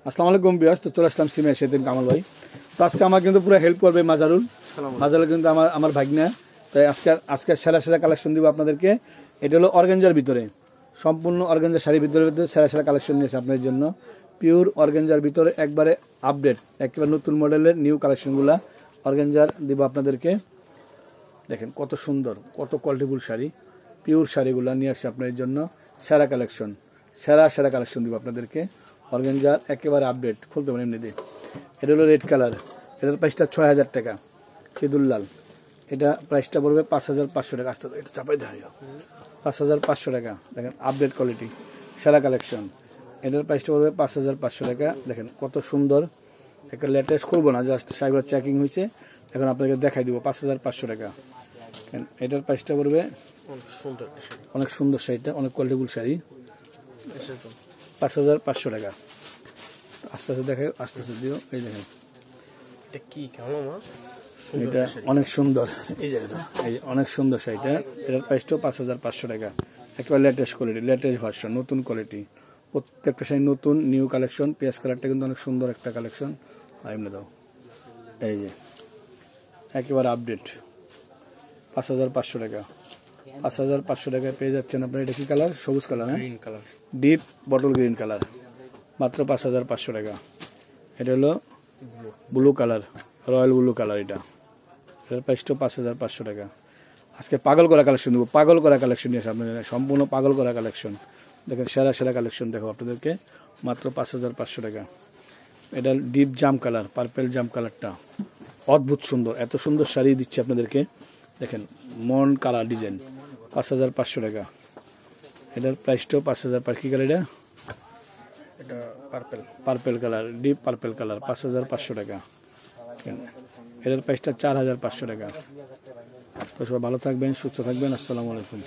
আসসালামু আলাইকুম বিয়াস। তো চলে আসলাম সিমে সেদিন কামাল ভাই। তো আজকে আমার কিন্তু পুরো হেল্প করবে মাজারুল কিন্তু আমার ভাগনা। তাই আজকে সেরা সেরা কালেকশন দিব আপনাদেরকে। এটা হলো অর্গানজার ভিতরে, সম্পূর্ণ অর্গানজার শাড়ির ভিতরে সেরা সেরা কালেকশন নিয়েছে আপনাদের জন্য। পিওর অর্গানজার ভিতরে একবারে আপডেট, একেবারে নতুন মডেলের নিউ কালেকশনগুলা অর্গানজার দিব আপনাদেরকে। দেখেন কত সুন্দর, কত কোয়ালিটিফুল শাড়ি, পিওর শাড়িগুলো নিয়ে আসছে আপনাদের জন্য। সেরা কালেকশন, সেরা কালেকশন দিব আপনাদেরকে। অর্গানজার একেবারে আপডেট, খুলতে পারেন এমনি দিয়ে। এটা হলো রেড কালার, এটার প্রাইসটা ৬,০০০ টাকা। সিঁদুর লাল, এটা প্রাইসটা পড়বে ৫,৫০০ টাকা। আস্তে এটা চাপাই দেওয়া ৫,৫০০ টাকা। দেখেন আপডেট কোয়ালিটি, সেরা কালেকশন। এটার প্রাইসটা পড়বে ৫,৫০০ টাকা। দেখেন কত সুন্দর, একটা লেটেস্ট করবো না, জাস্ট শাড়িগুলো চেকিং হয়েছে, এখন আপনাকে দেখাই দিব। ৫,৫০০ টাকা। এটার প্রাইসটা পড়বে অনেক সুন্দর শাড়িটা, অনেক কোয়ালিটিফুল শাড়ি, ৫,৫০০ টাকা। আস্তে আস্তে দেখে, আস্তে আস্তে দিও। এই দেখেন এটা অনেক সুন্দর, এই জায়গাটা এই অনেক সুন্দর শাড়িটা। এটার প্রাইসটাও ৫,৫০০ টাকা। একেবারে লেটেস্ট কোয়ালিটি, লেটেস্ট ভার্সন, নতুন কোয়ালিটি। প্রত্যেকটা শাড়ি নতুন নিউ কালেকশন। পেঁয়াজ কালারটা কিন্তু অনেক সুন্দর একটা কালেকশন। এমনি দাও, এই যে একেবারে আপডেট, ৫,৫০০ টাকা। ৫,৫০০ টাকায় পেয়ে যাচ্ছেন আপনার। এটা কি কালার? সবুজ কালার, হ্যাঁ, green colour, deep bottle green colour, মাত্র ৫,৫০০ টাকা। এটা হলো blue colour, royal blue colour. এটার প্রাইসটাও ৫,৫০০ টাকা। আজকে পাগল করা কালেকশন দেবো, পাগল করা কালেকশন নিয়ে আসে আপনাদের, সম্পূর্ণ পাগল করা কালেকশন। দেখেন সেরা কালেকশন দেখো আপনাদেরকে, মাত্র ৫,৫০০ টাকা। এটা ডিপ জাম কালার, পার্পেল জাম কালারটা অদ্ভুত সুন্দর, এত সুন্দর শাড়ি দিচ্ছে আপনাদেরকে। দেখেন মন কালার ডিজাইন, ৫,৫০০ টাকা। এটার প্রাইসটাও ৫,৫০০। কি কালার এটা? এটা purple colour, deep purple colour, ৫,৫০০ টাকা। এটার প্রাইসটা ৪,৫০০ টাকা। তো সবাই ভালো থাকবেন, সুস্থ থাকবেন। আসসালামু আলাইকুম।